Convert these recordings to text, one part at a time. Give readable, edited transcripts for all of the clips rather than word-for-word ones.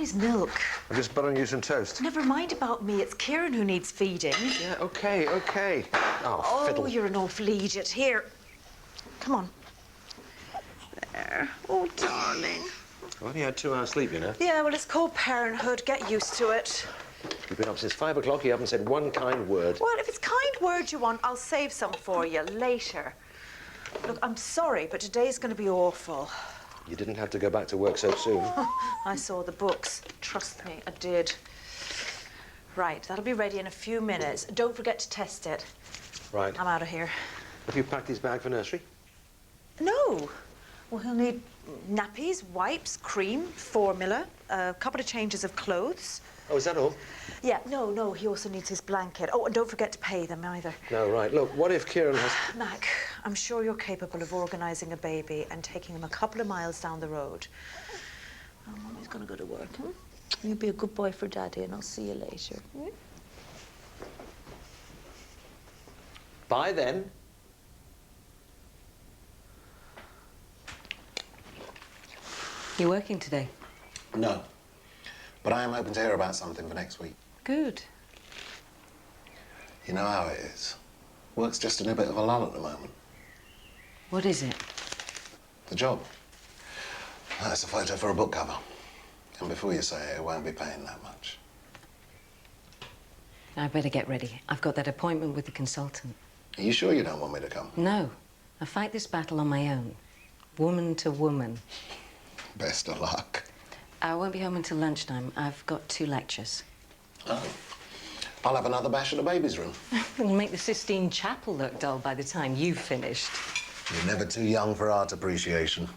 his milk. I'm just buttering you some toast. Never mind about me. It's Kieran who needs feeding. Yeah, OK, OK. Oh, fiddle. You're an awful idiot. Here. Come on. There. Oh, darling. I've only had 2 hours sleep, you know. Yeah, well, it's called parenthood. Get used to it. You've been up since 5 o'clock. You haven't said one kind word. Well, if it's kind words you want, I'll save some for you later. Look, I'm sorry, but today's going to be awful. You didn't have to go back to work so soon. I saw the books. Trust me, I did. Right, that'll be ready in a few minutes. Don't forget to test it. Right. I'm out of here. Have you packed his bag for nursery? No. Well, he'll need nappies, wipes, cream, formula, a couple of changes of clothes. Oh, is that all? Yeah, no, he also needs his blanket. Oh, and don't forget to pay them either. No, right. Look, what if Kieran has... Mac, I'm sure you're capable of organising a baby and taking him a couple of miles down the road. Oh, Mummy's going to go to work, You'll be a good boy for Daddy, and I'll see you later. Bye, then. You working today? No. But I am hoping to hear about something for next week. Good. You know how it is. Work's just in a bit of a lull at the moment. What is it? The job. That's a photo for a book cover. And before you say it, it won't be paying that much. I better get ready. I've got that appointment with the consultant. Are you sure you don't want me to come? No. I fight this battle on my own. Woman to woman. Best of luck. I won't be home until lunchtime. I've got 2 lectures. Oh. I'll have another bash at the baby's room. It'll make the Sistine Chapel look dull by the time you've finished. You're never too young for art appreciation.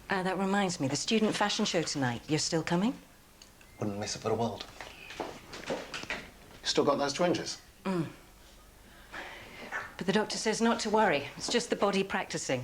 That reminds me, the student fashion show tonight. You're still coming? Wouldn't miss it for the world. You still got those twinges? But the doctor says not to worry. It's just the body practicing.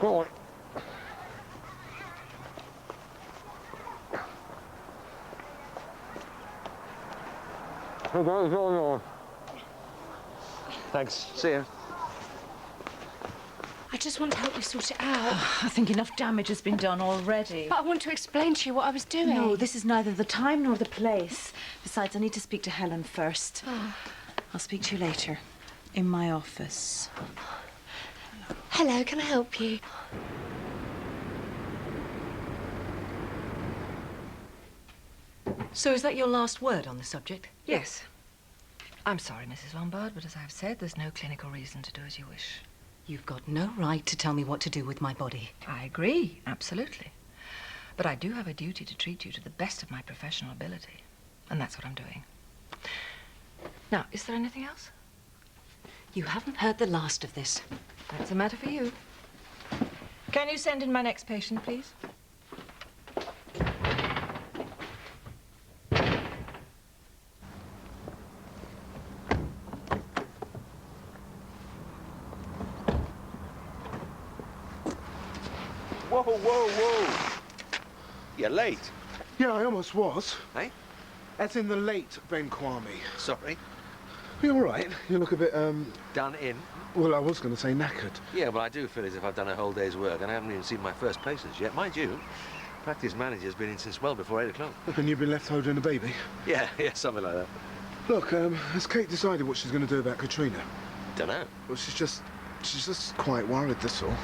Go on. Thanks. See you. I just want to help you sort it out. I think enough damage has been done already. But I want to explain to you what I was doing. No, this is neither the time nor the place. Besides, I need to speak to Helen first. I'll speak to you later. In my office. Hello, can I help you? So is that your last word on the subject? Yes. I'm sorry, Mrs. Lombard, but as I've said, there's no clinical reason to do as you wish. You've got no right to tell me what to do with my body. I agree, absolutely. But I do have a duty to treat you to the best of my professional ability. And that's what I'm doing. Now, is there anything else? You haven't heard the last of this. That's a matter for you. Can you send in my next patient, please? Whoa, whoa, whoa. You're late. Yeah, I almost was. Hey? As in the late Ben Kwame. Sorry. You all right? You look a bit, Done in? Well, I was going to say knackered. Yeah, well, I do feel as if I've done a whole day's work, and I haven't even seen my first patients yet. Mind you, practice manager's been in since well before 8 o'clock. And you've been left holding a baby? Yeah, something like that. Look, has Kate decided what she's going to do about Katrina? Dunno. Well, she's just quite worried, that's all.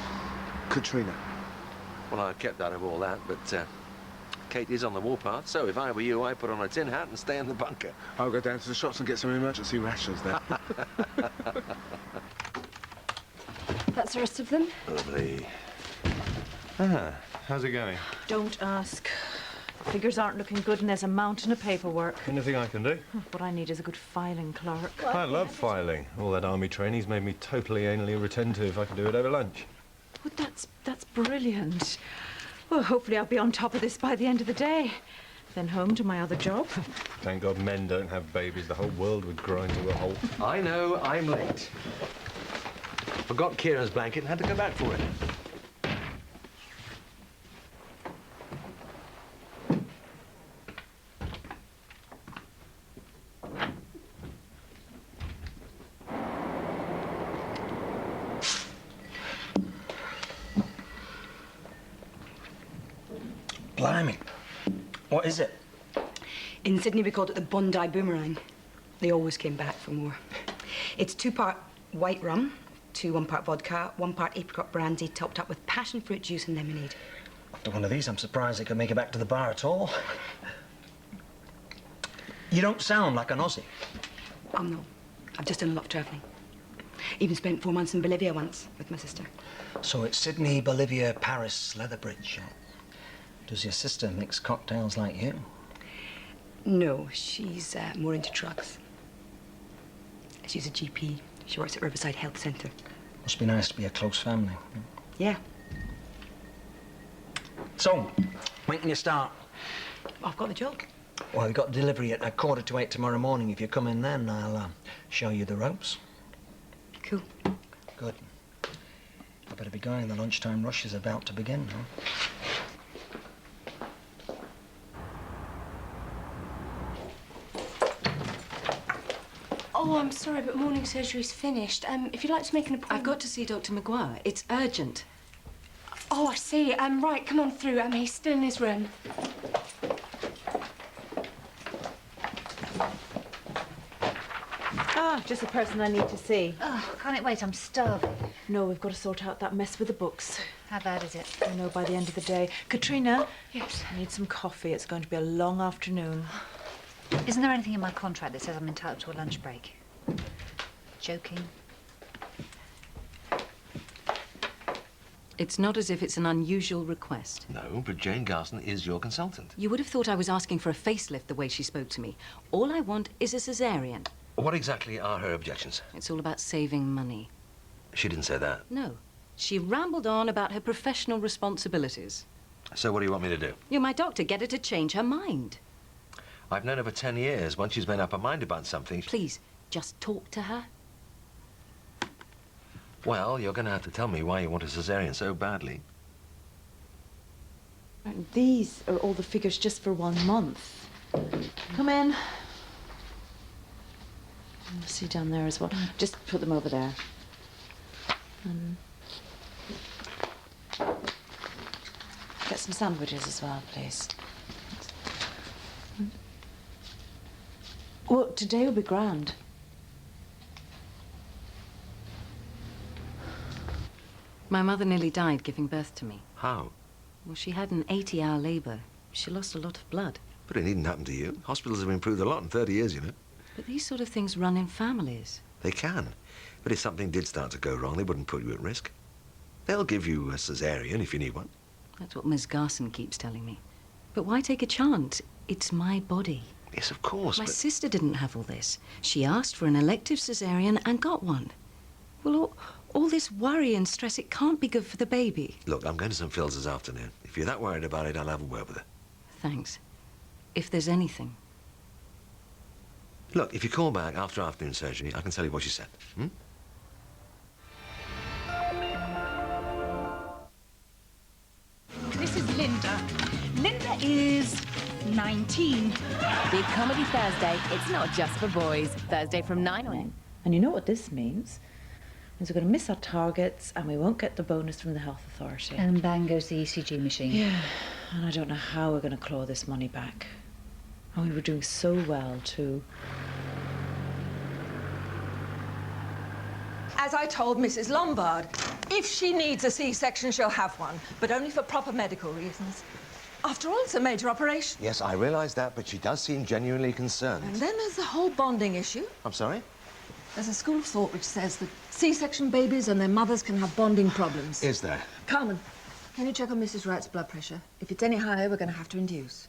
Katrina. Well, I've kept out of all that, but Kate is on the warpath, so if I were you, I'd put on a tin hat and stay in the bunker. I'll go down to the shops and get some emergency rations then. That's the rest of them. Lovely. How's it going? Don't ask. Figures aren't looking good and there's a mountain of paperwork. Anything I can do? What I need is a good filing clerk. I love filing. All that army training's made me totally anally retentive. I can do it over lunch. Well, that's brilliant. Well, hopefully I'll be on top of this by the end of the day. then home to my other job. Thank God men don't have babies. The whole world would grind to a halt. I know, I'm late. Forgot Kieran's blanket and had to go back for it. Blimey. What is it? In Sydney, we called it the Bondi Boomerang. They always came back for more. It's 2-part white rum, 1-part vodka, 1-part apricot brandy, topped up with passion fruit juice and lemonade. After one of these, I'm surprised they could make it back to the bar at all. You don't sound like an Aussie. I'm not. I've just done a lot of travelling. Even spent 4 months in Bolivia once with my sister. So it's Sydney, Bolivia, Paris, Leatherbridge. Does your sister mix cocktails like you? No, she's more into drugs. She's a GP. She works at Riverside Health Centre. Must be nice to be a close family. Yeah. So, when can you start? I've got the job. Well, we've got delivery at 7:45 tomorrow morning. If you come in then, I'll show you the ropes. Cool. Good. I better be going. The lunchtime rush is about to begin, huh? Oh, I'm sorry, but morning surgery's finished. If you'd like to make an appointment... I've got to see Dr. Maguire. It's urgent. Oh, I see. Right, come on through. He's still in his room. Ah, just the person I need to see. Oh, can't it wait? I'm starving. No, we've got to sort out that mess with the books. How bad is it? I know by the end of the day. Katrina? Yes? I need some coffee. It's going to be a long afternoon. Isn't there anything in my contract that says I'm entitled to a lunch break? Joking. It's not as if it's an unusual request. No, but Jane Garson is your consultant. You would have thought I was asking for a facelift the way she spoke to me. All I want is a cesarean. What exactly are her objections? It's all about saving money. She didn't say that. No. She rambled on about her professional responsibilities. So what do you want me to do? You're my doctor. Get her to change her mind. I've known her for 10 years. Once she's made up her mind about something... Please, just talk to her. Well, you're going to have to tell me why you want a cesarean so badly. These are all the figures just for 1 month. Come in. See down there as well. Just put them over there. Get some sandwiches as well, please. Well, today will be grand. My mother nearly died giving birth to me. How? Well, she had an 80-hour labour. She lost a lot of blood. But it needn't happen to you. Hospitals have improved a lot in 30 years, you know. But these sort of things run in families. They can. But if something did start to go wrong, they wouldn't put you at risk. They'll give you a cesarean if you need one. That's what Ms. Garson keeps telling me. But why take a chance? It's my body. Yes, of course, My but... sister didn't have all this. She asked for an elective cesarean and got one. Well, all this worry and stress, it can't be good for the baby. Look, I'm going to St. Phil's this afternoon. If you're that worried about it, I'll have a word with her. Thanks. If there's anything. Look, if you call back after afternoon surgery, I can tell you what she said. Hmm? This is Linda. Linda is 19. Big Comedy Thursday. It's not just for boys. Thursday from 9 on. And you know what this means? It means we're going to miss our targets and we won't get the bonus from the health authority. And bang goes the ECG machine. Yeah, and I don't know how we're going to claw this money back. And we were doing so well, too. As I told Mrs. Lombard, if she needs a C-section, she'll have one, but only for proper medical reasons. After all, it's a major operation. Yes, I realise that, but she does seem genuinely concerned. And then there's the whole bonding issue. I'm sorry? There's a school of thought which says that C-section babies and their mothers can have bonding problems. Is there? Carmen, can you check on Mrs. Wright's blood pressure? If it's any higher, we're going to have to induce.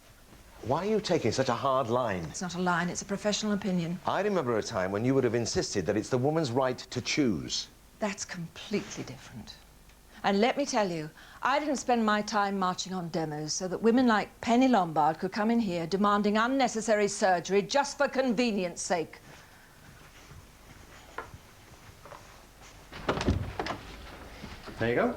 Why are you taking such a hard line? It's not a line, it's a professional opinion. I remember a time when you would have insisted that it's the woman's right to choose. That's completely different. And let me tell you, I didn't spend my time marching on demos so that women like Penny Lombard could come in here demanding unnecessary surgery just for convenience sake. There you go.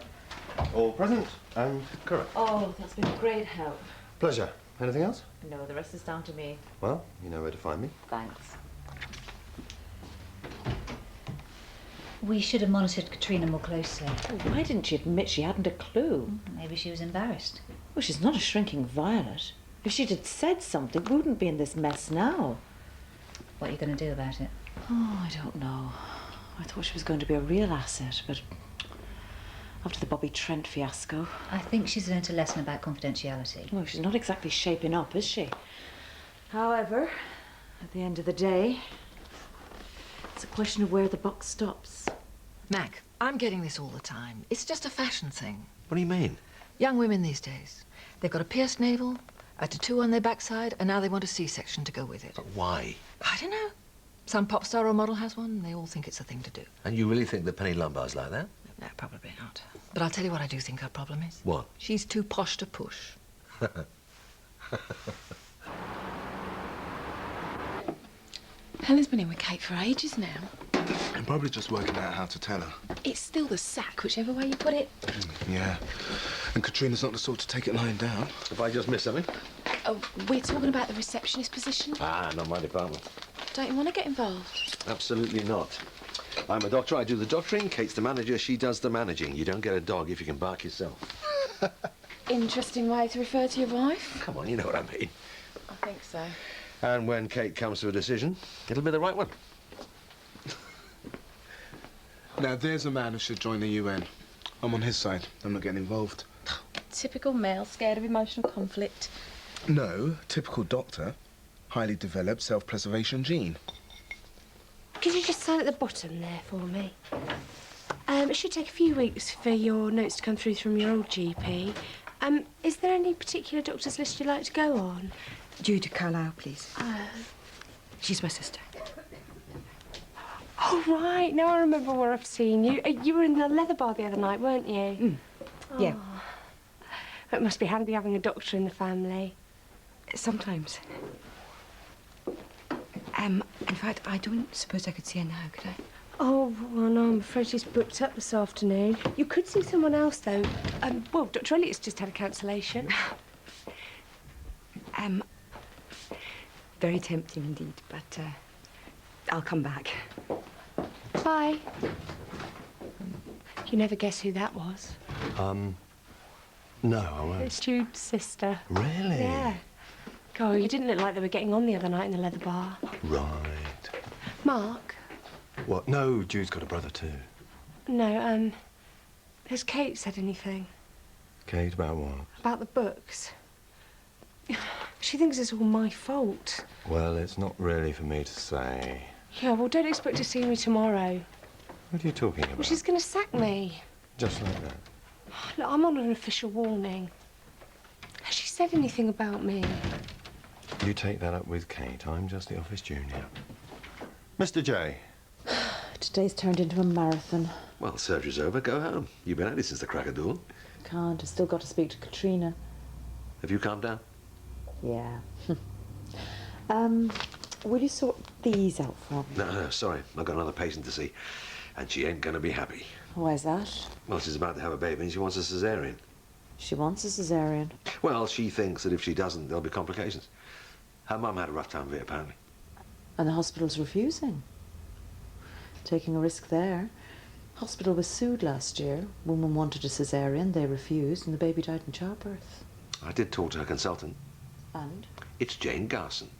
All present and correct. Oh, that's been a great help. Pleasure. Anything else? No, the rest is down to me. Well, you know where to find me. Thanks. We should have monitored Katrina more closely. Oh, why didn't she admit she hadn't a clue? Maybe she was embarrassed. Well, she's not a shrinking violet. If she'd had said something, we wouldn't be in this mess now. What are you going to do about it? Oh, I don't know. I thought she was going to be a real asset, but after the Bobby Trent fiasco... I think she's learnt a lesson about confidentiality. Well, she's not exactly shaping up, is she? However, at the end of the day, it's a question of where the buck stops. Mac, I'm getting this all the time. It's just a fashion thing. What do you mean? Young women these days, they've got a pierced navel, a tattoo on their backside, and now they want a C-section to go with it. But why? I don't know. Some pop star or model has one, and they all think it's a thing to do. And you really think that Penny Lombard's like that? No, probably not. But I'll tell you what I do think her problem is. What? She's too posh to push. Helen's been in with Kate for ages now. I'm probably just working out how to tell her. It's still the sack, whichever way you put it. Yeah. And Katrina's not the sort to take it lying down. Have I just missed something? Oh, we're talking about the receptionist position. Ah, not my department. Don't you want to get involved? Absolutely not. I'm a doctor, I do the doctoring. Kate's the manager, she does the managing. You don't get a dog if you can bark yourself. Interesting way to refer to your wife. Come on, you know what I mean. I think so. And when Kate comes to a decision, it'll be the right one. Now, there's a man who should join the UN. I'm on his side. I'm not getting involved. Typical male, scared of emotional conflict. No, typical doctor. Highly developed self-preservation gene. Could you just sign at the bottom there for me? It should take a few weeks for your notes to come through from your old GP. Is there any particular doctor's list you'd like to go on? Jude Carlisle, please. She's my sister. Oh, right. Now I remember where I've seen you. You were in the leather bar the other night, weren't you? Yeah. It must be handy having a doctor in the family. Sometimes. In fact, I don't suppose I could see her now, could I? Oh, well, no, I'm afraid she's booked up this afternoon. You could see someone else, though. Well, Dr. Elliott's just had a cancellation. Very tempting indeed, but I'll come back. Bye. You never guess who that was? No, I won't. It's Jude's sister. Really? Yeah. God, you didn't look like they were getting on the other night in the leather bar. Right. Mark? What? No, Jude's got a brother too. No, has Kate said anything? Kate, about what? About the books. She thinks it's all my fault. Well, it's not really for me to say. Yeah, well, don't expect to see me tomorrow. What are you talking about? Well, she's going to sack me. Just like that. Look, I'm on an official warning. Has she said anything about me? You take that up with Kate. I'm just the office junior. Mr. J. Today's turned into a marathon. Well, surgery's over. Go home. You've been at it since the crack of dawn. Can't. I've still got to speak to Katrina. Have you calmed down? Yeah. Will you sort these out for me? No, sorry. I've got another patient to see. And she ain't going to be happy. Why is that? Well, she's about to have a baby and she wants a cesarean. She wants a cesarean. Well, she thinks that if she doesn't, there'll be complications. Her mum had a rough time of it, apparently. And the hospital's refusing. Taking a risk there. Hospital was sued last year. Woman wanted a cesarean, they refused, and the baby died in childbirth. I did talk to her consultant. And? It's Jane Garson.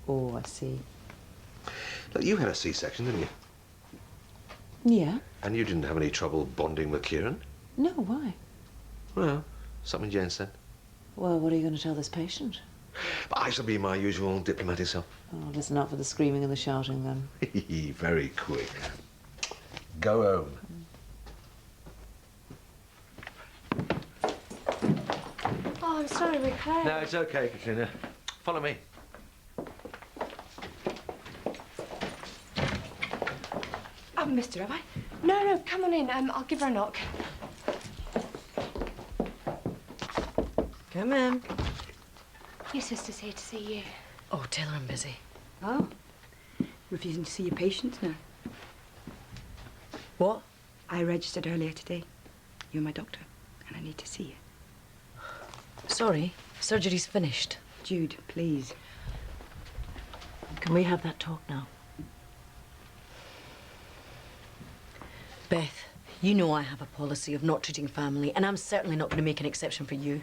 Oh, I see. Look, you had a C-section, didn't you? Yeah. And you didn't have any trouble bonding with Kieran? No, why? Well, something Jane said. Well, what are you going to tell this patient? But I shall be my usual diplomatic self. Oh, listen out for the screaming and the shouting, then. Very quick. Go home. Oh, I'm sorry, we're closed. No, it's okay, Katrina. Follow me. Mister, have I? No, come on in. I'll give her a knock. Come in. Your sister's here to see you. Oh, tell her I'm busy. Oh. Refusing to see your patients now. What? I registered earlier today. You're my doctor, and I need to see you. Sorry, surgery's finished. Jude, please. Can we have that talk now? Beth, you know I have a policy of not treating family, and I'm certainly not going to make an exception for you.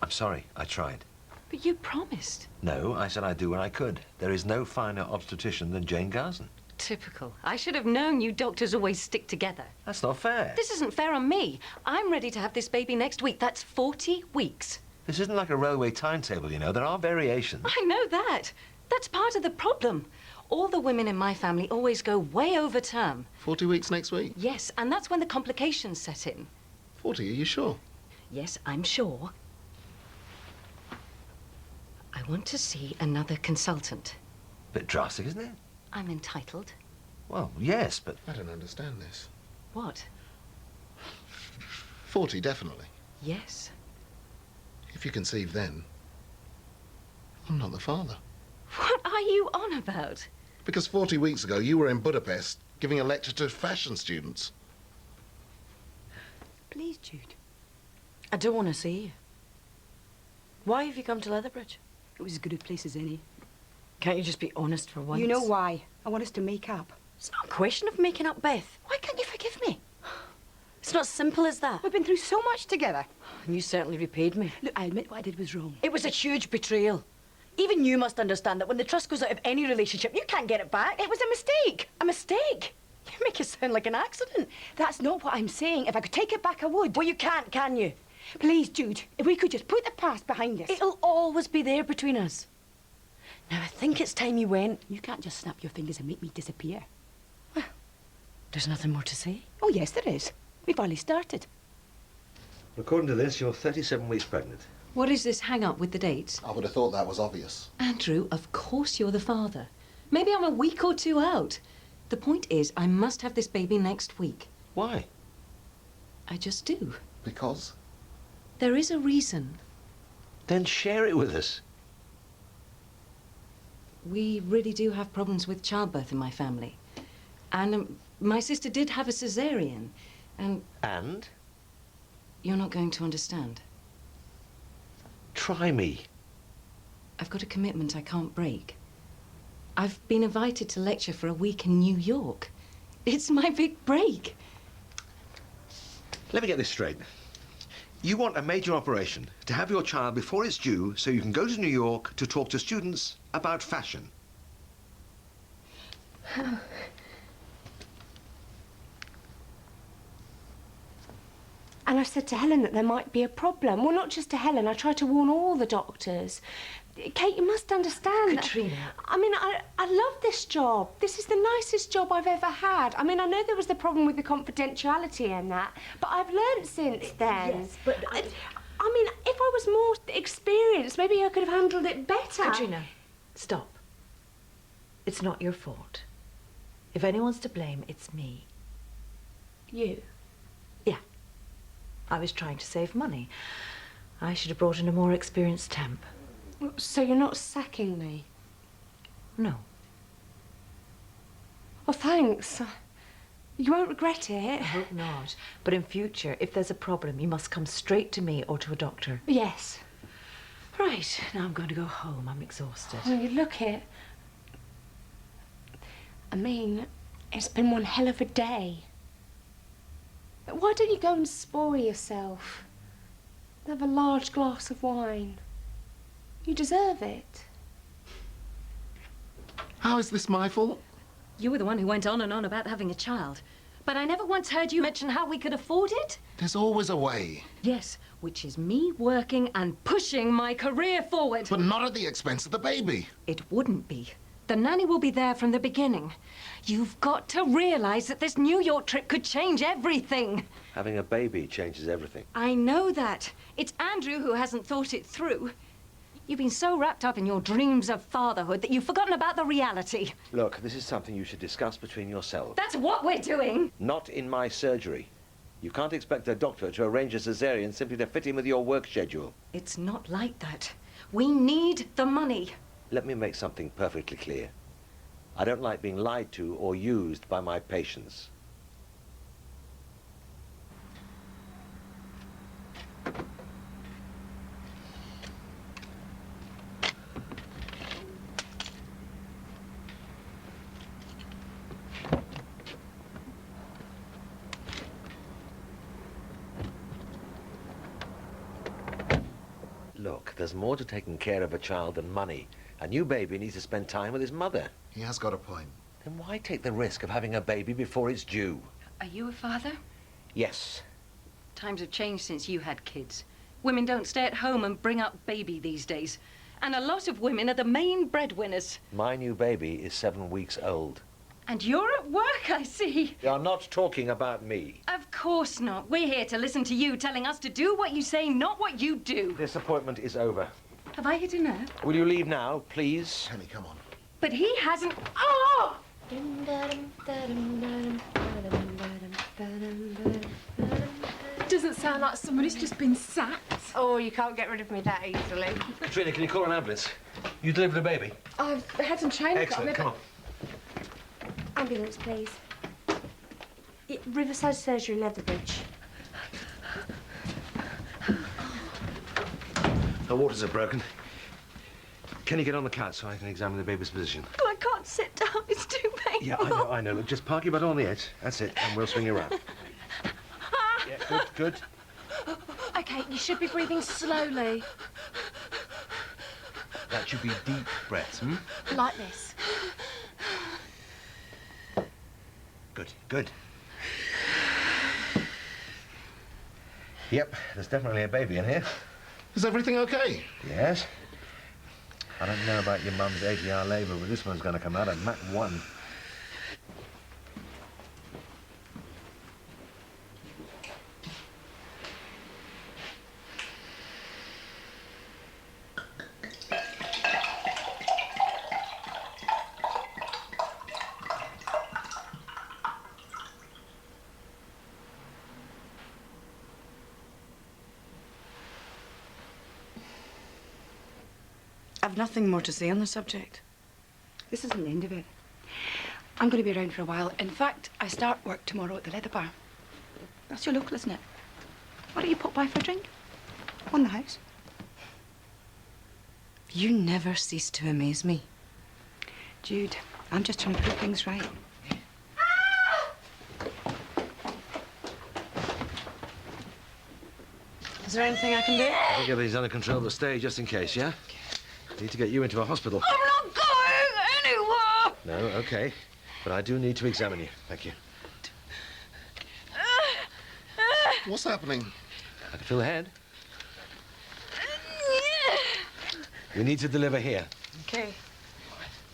I'm sorry, I tried. But you promised. No, I said I'd do what I could. There is no finer obstetrician than Jane Garson. Typical. I should have known you doctors always stick together. That's not fair. This isn't fair on me. I'm ready to have this baby next week. That's 40 weeks. This isn't like a railway timetable, you know. There are variations. I know that. That's part of the problem. All the women in my family always go way over term. 40 weeks next week? Yes, and that's when the complications set in. 40, are you sure? Yes, I'm sure. I want to see another consultant. Bit drastic, isn't it? I'm entitled. Well, yes, but... I don't understand this. What? 40, definitely. Yes. If you conceive then, I'm not the father. What are you on about? Because 40 weeks ago, you were in Budapest giving a lecture to fashion students. Please, Jude. I don't want to see you. Why have you come to Leatherbridge? It was as good a place as any. Can't you just be honest for once? You know why. I want us to make up. It's not a question of making up, Beth. Why can't you forgive me? It's not as simple as that. We've been through so much together. And you certainly repaid me. Look, I admit what I did was wrong. It was a huge betrayal. Even you must understand that when the trust goes out of any relationship, you can't get it back. It was a mistake. A mistake? You make it sound like an accident. That's not what I'm saying. If I could take it back, I would. Well, you can't, can you? Please, Jude, if we could just put the past behind us. It'll always be there between us. Now, I think it's time you went. You can't just snap your fingers and make me disappear. Well, there's nothing more to say. Oh, yes, there is. We've hardly started. According to this, you're 37 weeks pregnant. What is this hang-up with the dates? I would have thought that was obvious. Andrew, of course you're the father. Maybe I'm a week or two out. The point is, I must have this baby next week. Why? I just do. Because? There is a reason. Then share it with us. We really do have problems with childbirth in my family. And my sister did have a cesarean. And? You're not going to understand. Try me. I've got a commitment I can't break. I've been invited to lecture for a week in New York. It's my big break. Let me get this straight. You want a major operation to have your child before it's due so you can go to New York to talk to students about fashion. And I said to Helen that there might be a problem. Well, not just to Helen. I tried to warn all the doctors. Kate, you must understand Katrina. that... I mean, I love this job. This is the nicest job I've ever had. I mean, I know there was the problem with the confidentiality and that, but I've learned since then. Yes, but... I mean, if I was more experienced, maybe I could have handled it better. Katrina, stop. It's not your fault. If anyone's to blame, it's me. You? Yeah. I was trying to save money. I should have brought in a more experienced temp. So you're not sacking me? No. Well, thanks. You won't regret it. I hope not. But in future, if there's a problem, you must come straight to me or to a doctor. Yes. Right, now I'm going to go home. I'm exhausted. Oh, you look it. I mean, it's been one hell of a day. Why don't you go and spoil yourself? Have a large glass of wine. You deserve it. How is this my fault? You were the one who went on and on about having a child. But I never once heard you mention how we could afford it. There's always a way. Yes, which is me working and pushing my career forward. But not at the expense of the baby. It wouldn't be. The nanny will be there from the beginning. You've got to realize that this New York trip could change everything. Having a baby changes everything. I know that. It's Andrew who hasn't thought it through. You've been so wrapped up in your dreams of fatherhood that you've forgotten about the reality. Look, this is something you should discuss between yourselves. That's what we're doing. Not in my surgery. You can't expect a doctor to arrange a cesarean simply to fit in with your work schedule. It's not like that. We need the money. Let me make something perfectly clear. I don't like being lied to or used by my patients. Look, there's more to taking care of a child than money. A new baby needs to spend time with his mother. He has got a point. Then why take the risk of having a baby before it's due? Are you a father? Yes. Times have changed since you had kids. Women don't stay at home and bring up baby these days. And a lot of women are the main breadwinners. My new baby is 7 weeks old. And you're at work, I see. You're not talking about me. Of course not. We're here to listen to you telling us to do what you say, not what you do. This appointment is over. Have I hit a nerve? Will you leave now, please? Penny, come on. But he hasn't... Oh! Doesn't sound like somebody's just been sacked. Oh, you can't get rid of me that easily. Trina, can you call an ambulance? You delivered a baby? I've had some training. Excellent, come on. Ambulance, please. Riverside Surgery, Leatherbridge. Her waters are broken. Can you get on the couch so I can examine the baby's position? Oh, I can't sit down. It's too painful. Yeah, I know. Look, just park your butt on the edge. That's it, and we'll swing you around. Yeah, good, good. Okay, you should be breathing slowly. That should be deep breaths, hmm? Like this. Good, good. Yep, there's definitely a baby in here. Is everything okay? Yes. I don't know about your mum's 80-hour labour, but this one's going to come out at Mach 1. I've nothing more to say on the subject. This isn't the end of it. I'm going to be around for a while. In fact, I start work tomorrow at the Leather Bar. That's your local, isn't it? Why don't you pop by for a drink? On the house. You never cease to amaze me. Jude, I'm just trying to put things right. Is there anything I can do? I think everything's under control of the stage, just in case, yeah? Need to get you into a hospital. I'm not going anywhere! No, okay. But I do need to examine you. Thank you. What's happening? I can feel the head. We need to deliver here. Okay.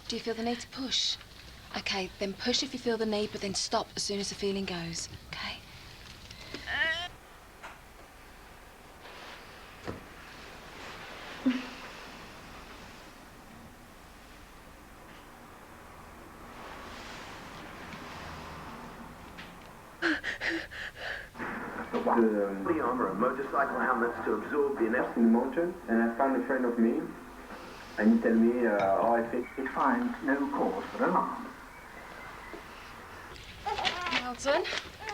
Do you feel the need to push? Okay, then push if you feel the need, but then stop as soon as the feeling goes, okay? The armor, a motorcycle helmet to absorb the inertia in the motor, and I found a friend of me, and he tell me how I fix it. Finds no cause for alarm. Well done.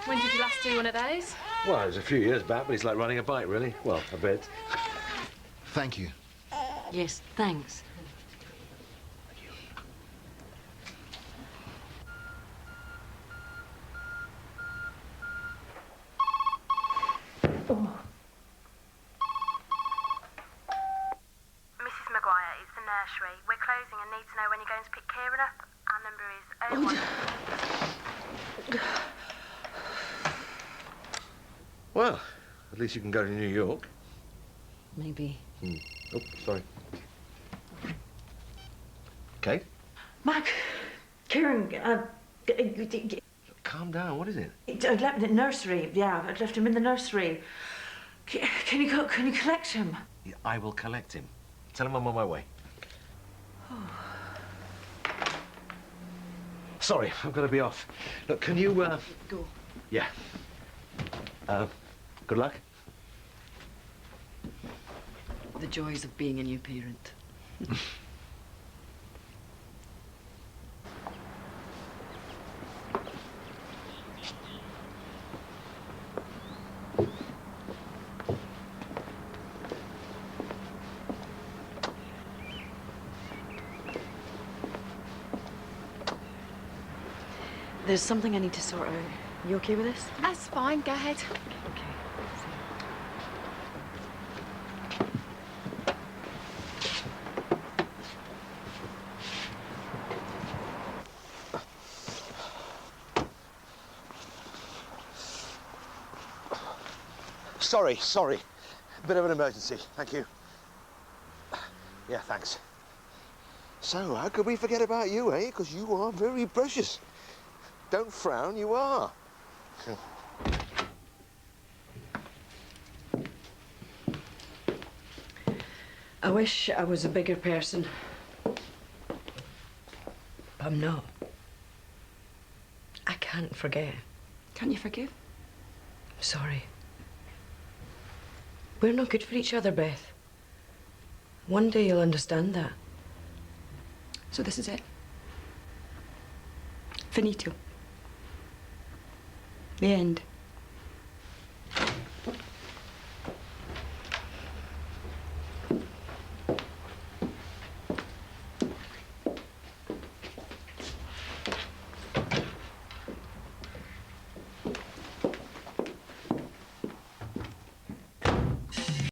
When did you last do one of those? Well, it was a few years back, but it's like riding a bike, really. Well, a bit. Thank you. Yes, thanks. Mrs. Maguire, it's the nursery. We're closing and need to know when you're going to pick Kieran up. Our number is 01. Well, at least you can go to New York. Maybe. Oh, sorry. Kate? Mac, Kieran, Calm down, what is it? I left him in the nursery. Yeah, I left him in the nursery. Can you collect him? Yeah, I will collect him. Tell him I'm on my way. Sorry, I've got to be off. Look, can you, Go. Yeah. Good luck. The joys of being a new parent. There's something I need to sort out. You okay with this? That's fine, go ahead. Sorry. Bit of an emergency. Thank you. Yeah, thanks. So, how could we forget about you, eh? Because you are very precious. Don't frown, you are. I wish I was a bigger person. But I'm not. I can't forget. Can't you forgive? Sorry. We're not good for each other, Beth. One day you'll understand that. So this is it? Finito. The end.